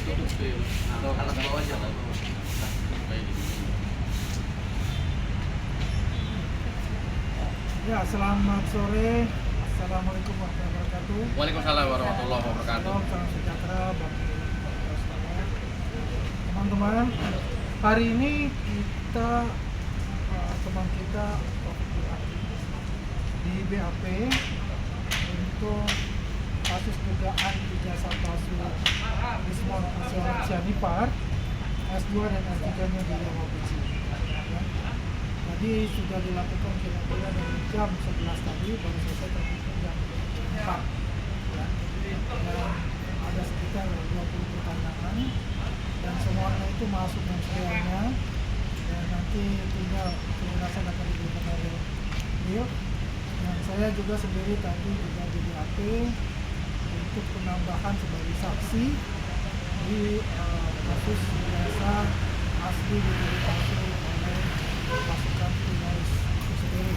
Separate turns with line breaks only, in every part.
Atau alat bawah aja.
Ya, selamat sore. Assalamualaikum warahmatullahi wabarakatuh.
Waalaikumsalam warahmatullahi wabarakatuh.
Salam sejahtera bagi kita semua. Teman-teman, hari ini kita teman kita di BAP untuk kasus dugaan ijazah palsu Rismon Sianipar S2 dan S3-nya di Yamaguchi. Jadi sudah dilakukan kira-kira dari jam 11 tadi, baru selesai terhitung jam 4 ya. Dan ada sekitar 20 pertanyaan dan semuanya itu masuk materialnya dan nanti tinggal penjelasan akan diberikan oleh beliau. Dan saya juga sendiri tadi juga di BAP untuk penambahan sebagai saksi di kasus jasa asli diberi palsu oleh pasukan Timores itu sendiri.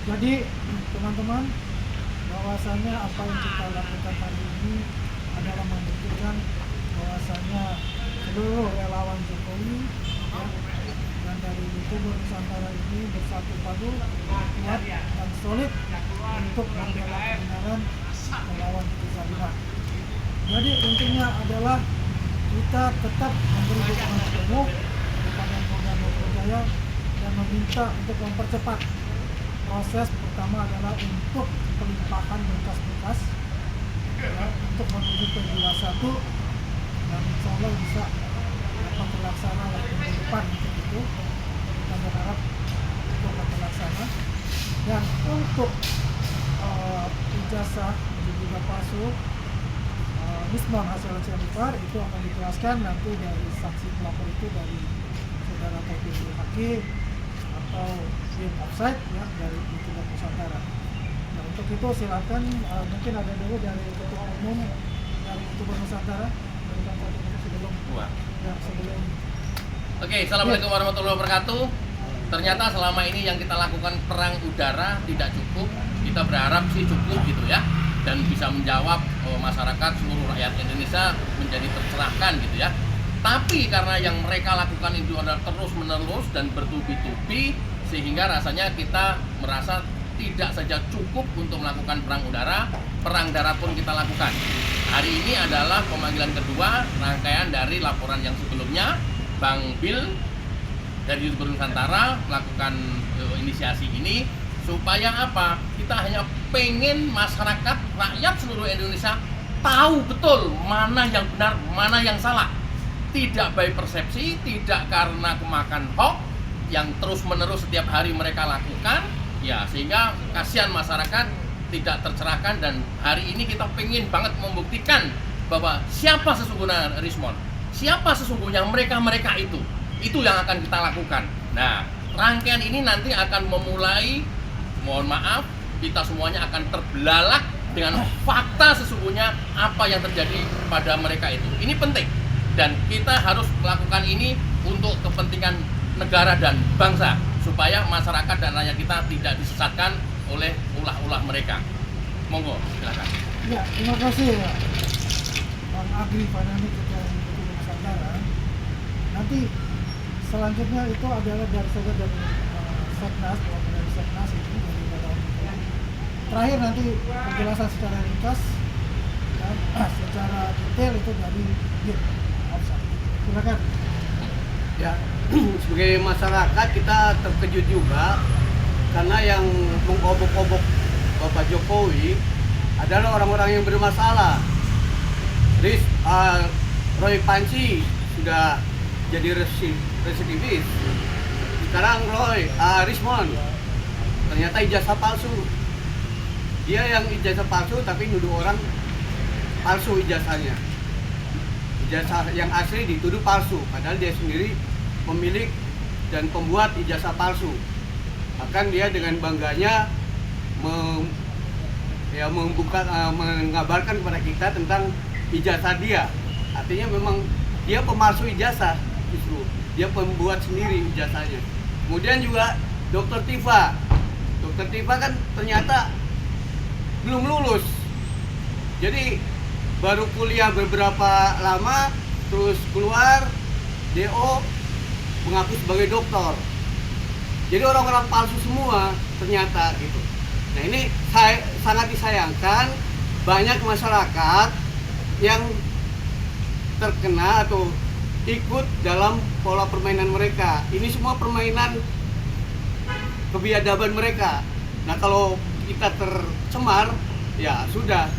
Jadi teman-teman, bahwasanya apa yang kita lakukan hari ini adalah membuktikan bahwasanya seluruh relawan Jokowi ya, dan dari YouTuber Nusantara ini bersatu padu, kuat dan solid untuk membela kebenaran melawan kezaliman. Jadi intinya adalah kita tetap memberi dukungan penuh kepada Polda Metro Jaya dan meminta untuk mempercepat proses. Pertama adalah untuk pelimpahan berkas-berkas ya, untuk menuju ke Jila 1 dan insya Allah bisa dapat terlaksana waktu depan untuk itu. Kita berharap itu akan terlaksana. Dan untuk ijazah juga palsu Rismon hasil Sianipar itu akan dijelaskan nanti dari saksi pelapor itu dari saudara Taufik Haki atau Bin Offside ya dari YouTuber Nusantara. Nah untuk itu silakan mungkin ada dulu dari ketua umum dari YouTuber Nusantara berikan satu menit sebelum sebelum.
Oke, assalamualaikum warahmatullahi wabarakatuh. Ternyata selama ini yang kita lakukan perang udara tidak cukup. Kita berharap sih cukup gitu ya, dan bisa menjawab masyarakat seluruh rakyat Indonesia menjadi tercerahkan gitu ya. Tapi karena yang mereka lakukan itu adalah terus-menerus dan bertubi-tubi, sehingga rasanya kita merasa tidak saja cukup untuk melakukan perang udara, perang darat pun kita lakukan. Hari ini adalah pemanggilan kedua rangkaian dari laporan yang sebelumnya. Bang Bill dari YouTuber Nusantara melakukan inisiasi ini supaya apa? Kita hanya pengen masyarakat, rakyat seluruh Indonesia tahu betul mana yang benar, mana yang salah. Tidak by persepsi, tidak karena kemakan hoax yang terus-menerus setiap hari mereka lakukan, ya sehingga kasihan masyarakat tidak tercerahkan. Dan hari ini kita pengen banget membuktikan bahwa siapa sesungguhnya Rismon, siapa sesungguhnya mereka-mereka itu yang akan kita lakukan. Nah, rangkaian ini nanti akan memulai, mohon maaf, kita semuanya akan terbelalak dengan fakta sesungguhnya apa yang terjadi pada mereka itu. Ini penting. Dan kita harus melakukan ini untuk kepentingan negara dan bangsa, supaya masyarakat dan rakyat kita tidak disesatkan oleh ulah-ulah mereka. Monggo, silakan.
Ya, terima kasih ya Bang Agri Fanani Ketua Umum Nusantara. Nanti selanjutnya itu adalah dari Seknas, dari Seknas ini dari dalam. Terakhir nanti penjelasan secara ringkas dan secara detail itu dari Bin. Silakan.
Ya, sebagai masyarakat kita terkejut juga karena yang mengobok-obok Bapak Jokowi adalah orang-orang yang bermasalah. Roy Panci sudah jadi residivis. Sekarang Rismon ternyata ijazah palsu. Dia yang ijazah palsu tapi nuduh orang palsu ijazahnya. Ijazah yang asli dituduh palsu, padahal dia sendiri pemilik dan pembuat ijazah palsu. Bahkan dia dengan bangganya mengabarkan kepada kita tentang ijazah dia. Artinya memang dia pemalsu ijazah, justru dia pembuat sendiri ijazahnya. Kemudian juga Dr. Tifa kan ternyata belum lulus. Jadi baru kuliah beberapa lama, terus keluar DO mengaku sebagai dokter. Jadi orang-orang palsu semua ternyata gitu. Nah ini sangat disayangkan, banyak masyarakat yang terkena atau ikut dalam pola permainan mereka. Ini semua permainan kebiadaban mereka. Nah kalau kita tercemar, ya sudah,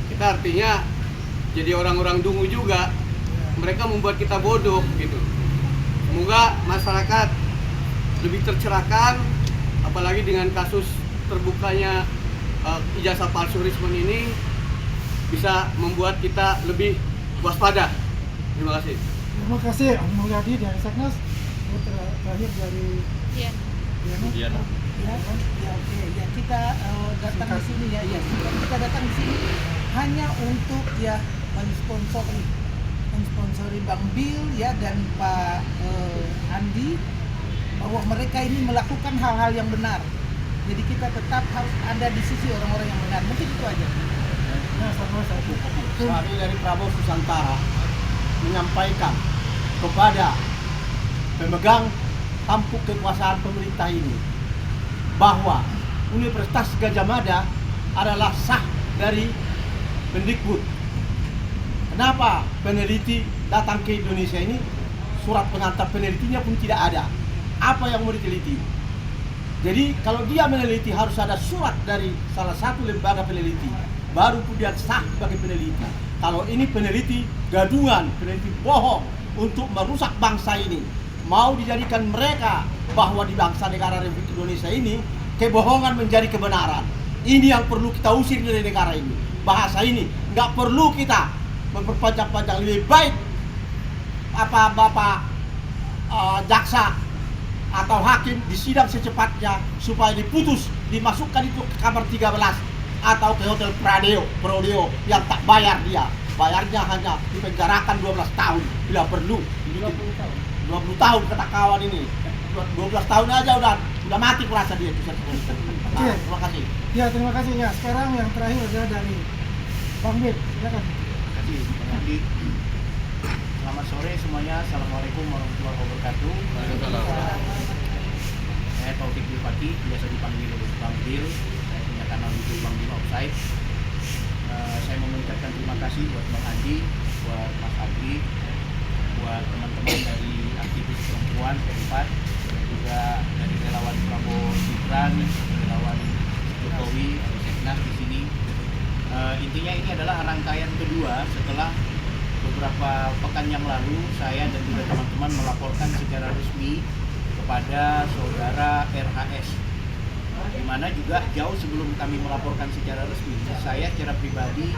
kita artinya jadi orang-orang dungu juga. Mereka membuat kita bodoh gitu. Semoga masyarakat lebih tercerahkan, apalagi dengan kasus terbukanya ijazah palsu Rismon ini bisa membuat kita lebih waspada. Terima kasih.
Terima kasih Om Mulyadi dari Seknas. Terakhir dari
Diana.
Ya, oke. Ya, kita datang di sini ya. Kita datang di sini hanya untuk ya mensponsori Bang Bill ya dan Pak Andi, bahwa mereka ini melakukan hal-hal yang benar. Jadi kita tetap harus ada di sisi orang-orang yang benar. Mungkin itu aja.
Nah, sama satu.
Kami dari Prabowo Nusantara menyampaikan kepada pemegang tampuk kekuasaan pemerintah ini bahwa Universitas Gadjah Mada adalah sah dari Mendikbud. Kenapa peneliti datang ke Indonesia ini, surat pengantar penelitinya pun tidak ada. Apa yang mau diteliti? Jadi kalau dia meneliti harus ada surat dari salah satu lembaga peneliti, baru kemudian sah sebagai peneliti. Kalau ini peneliti gadungan, peneliti bohong untuk merusak bangsa ini, mau dijadikan mereka bahwa di bangsa negara Republik Indonesia ini kebohongan menjadi kebenaran. Ini yang perlu kita usir dari negara ini. Bahasa ini nggak perlu kita memperpanjang-panjang. Lebih baik apa Bapak jaksa atau hakim disidang secepatnya supaya diputus, dimasukkan itu ke kamar 13 atau ke hotel Prodeo yang tak bayar dia. Bayarnya hanya dipenjarakan 12 tahun bila perlu. 20 tahun kata kawan ini. 12 tahun aja udah mati perasa dia itu.
Oke.
Terima kasih.
Ya, terima kasih ya. Sekarang yang terakhir adalah dari Bang Bill. Silakan.
Terima kasih, Bang Andi. Selamat sore semuanya. Assalamualaikum warahmatullahi wabarakatuh. Saya Taufik Bupati, biasa dipanggil Bang Bill. Saya punya kanal YouTube Bang Bill Offside. Saya mau mengucapkan terima kasih buat Bang Andi, buat Mas Agri, buat teman-teman dari aktivis perempuan P4, dan juga dari relawan Prabowo Gibran, relawan Jokowi, Seknas di sini. Intinya ini adalah rangkaian kedua setelah beberapa pekan yang lalu saya dan juga teman-teman melaporkan secara resmi kepada saudara RHS, di mana juga jauh sebelum kami melaporkan secara resmi, saya secara pribadi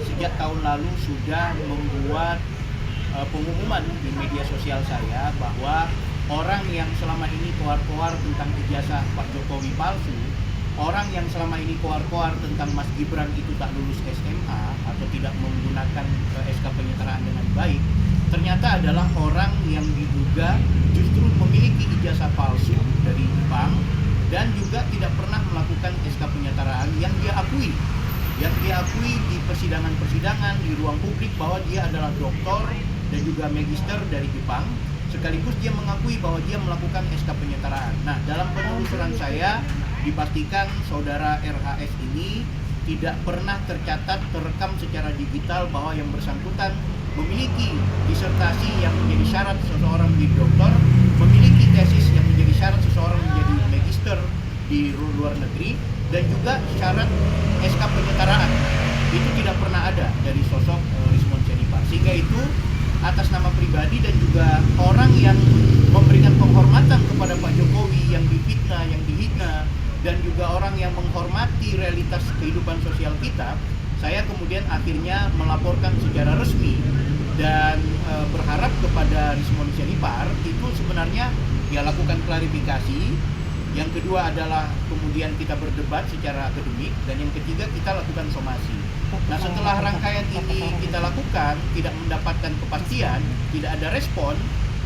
sejak tahun lalu sudah membuat pengumuman di media sosial saya bahwa orang yang selama ini koar-koar tentang ijazah Pak Jokowi palsu, orang yang selama ini koar-koar tentang Mas Gibran itu tak lulus SMA atau tidak menggunakan SK penyetaraan dengan baik, ternyata adalah orang yang diduga justru memiliki ijazah palsu dari bank dan juga tidak pernah melakukan SK penyetaraan yang dia akui di persidangan-persidangan di ruang publik bahwa dia adalah doktor dan juga magister dari Jepang, sekaligus dia mengakui bahwa dia melakukan SK penyetaraan. Nah, dalam penelusuran saya dipastikan saudara RHS ini tidak pernah tercatat, terekam secara digital bahwa yang bersangkutan memiliki disertasi yang menjadi syarat seseorang menjadi doktor, memiliki tesis yang menjadi syarat seseorang menjadi magister di luar negeri, dan juga syarat SK penyetaraan. Itu tidak pernah ada dari sosok Rismon Syarifah. Sehingga itu atas nama pribadi dan juga orang yang memberikan penghormatan kepada Pak Jokowi yang difitnah, yang dihina, dan juga orang yang menghormati realitas kehidupan sosial kita, saya kemudian akhirnya melaporkan secara resmi dan berharap kepada Rismon Syarifah itu sebenarnya dia lakukan klarifikasi. Yang kedua adalah kemudian kita berdebat secara akademik, dan yang ketiga kita lakukan somasi. Nah, setelah rangkaian ini kita lakukan tidak mendapatkan kepastian, tidak ada respon,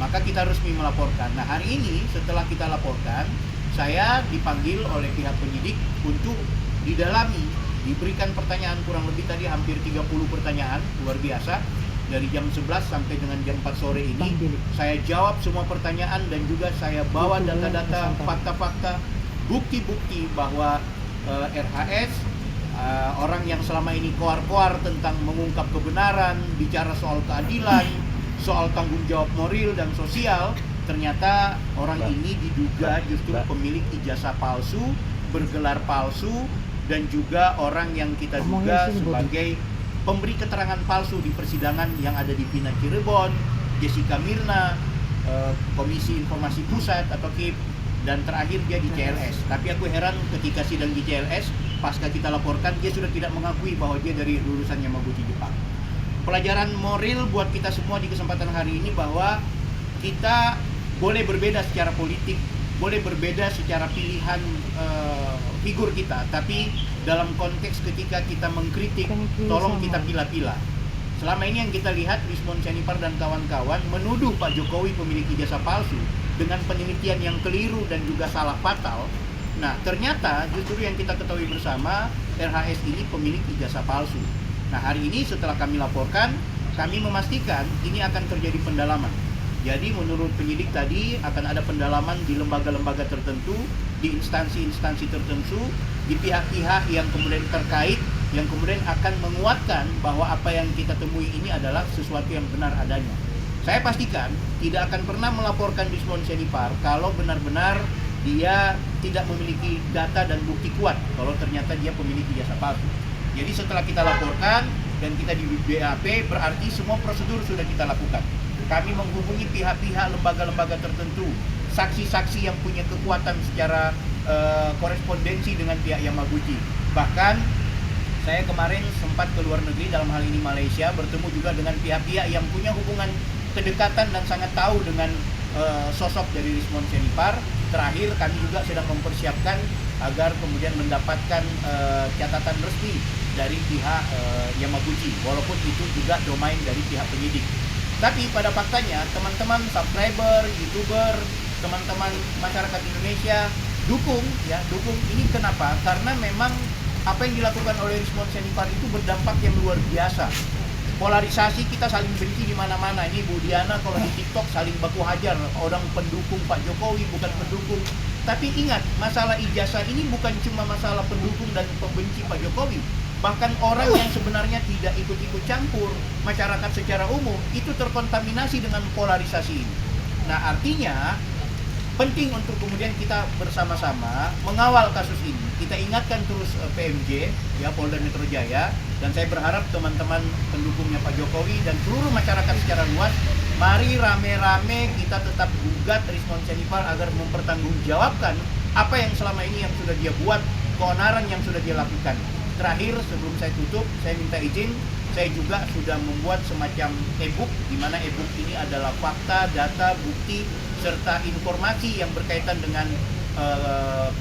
maka kita resmi melaporkan. Nah, hari ini setelah kita laporkan, saya dipanggil oleh pihak penyidik untuk didalami Diberikan pertanyaan kurang lebih tadi hampir 30 pertanyaan, luar biasa. Dari jam 11 sampai dengan jam 4 sore ini saya jawab semua pertanyaan dan juga saya bawa data-data, fakta-fakta, bukti-bukti bahwa RHS orang yang selama ini koar-koar tentang mengungkap kebenaran, bicara soal keadilan, soal tanggung jawab moral dan sosial, ternyata orang ini diduga justru pemilik ijazah palsu, bergelar palsu, dan juga orang yang kita duga sebagai pemberi keterangan palsu di persidangan yang ada di Pina Cirebon, Jessica Mirna, Komisi Informasi Pusat atau KIP, dan terakhir dia di CLS. Tapi aku heran ketika sidang di CLS, pasca kita laporkan, dia sudah tidak mengakui bahwa dia dari lulusan Yamaguchi Jepang. Pelajaran moral buat kita semua di kesempatan hari ini bahwa kita boleh berbeda secara politik, boleh berbeda secara pilihan figur kita, tapi dalam konteks ketika kita mengkritik, tolong kita pilah-pilah. Selama ini yang kita lihat, Rismon Sianipar dan kawan-kawan menuduh Pak Jokowi pemilik ijazah palsu dengan penelitian yang keliru dan juga salah fatal. Nah, ternyata justru yang kita ketahui bersama, RHS ini pemilik ijazah palsu. Nah, hari ini setelah kami laporkan, kami memastikan ini akan terjadi pendalaman. Jadi menurut penyidik tadi akan ada pendalaman di lembaga-lembaga tertentu, di instansi-instansi tertentu, di pihak-pihak yang kemudian terkait, yang kemudian akan menguatkan bahwa apa yang kita temui ini adalah sesuatu yang benar adanya. Saya pastikan tidak akan pernah melaporkan Rismon Sianipar kalau benar-benar dia tidak memiliki data dan bukti kuat kalau ternyata dia pemilik ijazah palsu. Jadi setelah kita laporkan dan kita di BAP, berarti semua prosedur sudah kita lakukan. Kami menghubungi pihak-pihak lembaga-lembaga tertentu, saksi-saksi yang punya kekuatan secara korespondensi dengan pihak Yamaguchi. Bahkan saya kemarin sempat ke luar negeri, dalam hal ini Malaysia, bertemu juga dengan pihak-pihak yang punya hubungan kedekatan dan sangat tahu dengan sosok dari Rismon Sianipar. Terakhir kami juga sedang mempersiapkan agar kemudian mendapatkan catatan resmi dari pihak Yamaguchi, walaupun itu juga domain dari pihak penyidik. Tapi pada faktanya teman-teman subscriber, YouTuber, teman-teman masyarakat Indonesia dukung ini. Kenapa? Karena memang apa yang dilakukan oleh Rismon Sianipar itu berdampak yang luar biasa. Polarisasi, kita saling benci di mana-mana. Ini Bu Diana kalau di TikTok saling baku hajar, orang pendukung Pak Jokowi bukan pendukung. Tapi ingat, masalah ijazah ini bukan cuma masalah pendukung dan pembenci Pak Jokowi. Bahkan orang yang sebenarnya tidak ikut-ikut campur, masyarakat secara umum, itu terkontaminasi dengan polarisasi ini. Nah, artinya penting untuk kemudian kita bersama-sama mengawal kasus ini. Kita ingatkan terus PMJ, ya, Polda Metro Jaya, dan saya berharap teman-teman pendukungnya Pak Jokowi dan seluruh masyarakat secara luas, mari rame-rame kita tetap gugat Rismon Sianipar agar mempertanggungjawabkan apa yang selama ini yang sudah dia buat, keonaran yang sudah dia lakukan. Terakhir, sebelum saya tutup, saya minta izin, saya juga sudah membuat semacam e-book, di mana e-book ini adalah fakta, data, bukti, serta informasi yang berkaitan dengan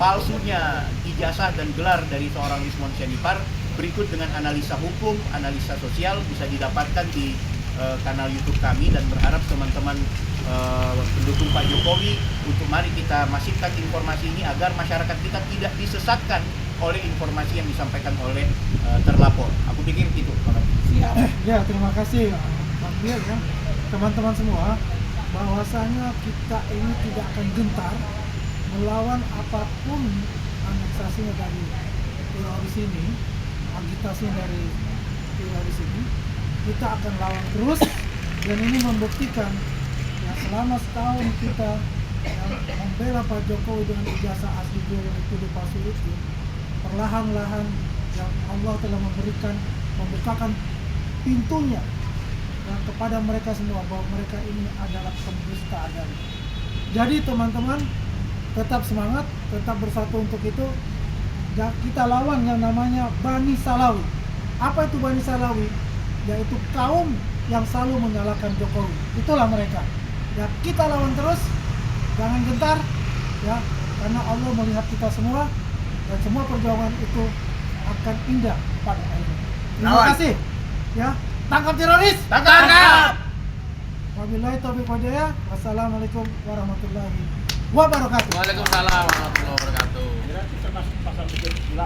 palsunya ijazah dan gelar dari seorang Rismon Sianipar, berikut dengan analisa hukum, analisa sosial, bisa didapatkan di kanal YouTube kami, dan berharap teman-teman pendukung Pak Jokowi untuk mari kita masifkan informasi ini agar masyarakat kita tidak disesatkan oleh informasi yang disampaikan oleh terlapor. Aku pikir itu.
Siap. Ya, terima kasih Pak Biel, ya. Teman-teman semua, bahwasanya kita ini tidak akan gentar melawan apapun aneksasinya dari teroris ini, agitasinya dari teroris ini. Kita akan lawan terus, dan ini membuktikan ya selama setahun kita membela Pak Jokowi dengan ijazah asli beliau yang itu palsu itu, perlahan-lahan yang Allah telah membukakan pintunya ya, kepada mereka semua bahwa mereka ini adalah pendusta agama. Jadi teman-teman tetap semangat, tetap bersatu untuk itu. Dan kita lawan yang namanya Bani Salawi. Apa itu Bani Salawi? Yaitu kaum yang selalu menyalahkan Jokowi. Itulah mereka. Ya, kita lawan terus, jangan gentar ya, karena Allah melihat kita semua dan semua perjuangan itu akan indah pada akhirnya. Terima kasih. Ya, tangkap teroris.
Tangkap.
Wabillahi taufiq wal hidayah. Wassalamualaikum warahmatullahi wabarakatuh.
Waalaikumsalam warahmatullahi wabarakatuh.
Termasuk pasal 17.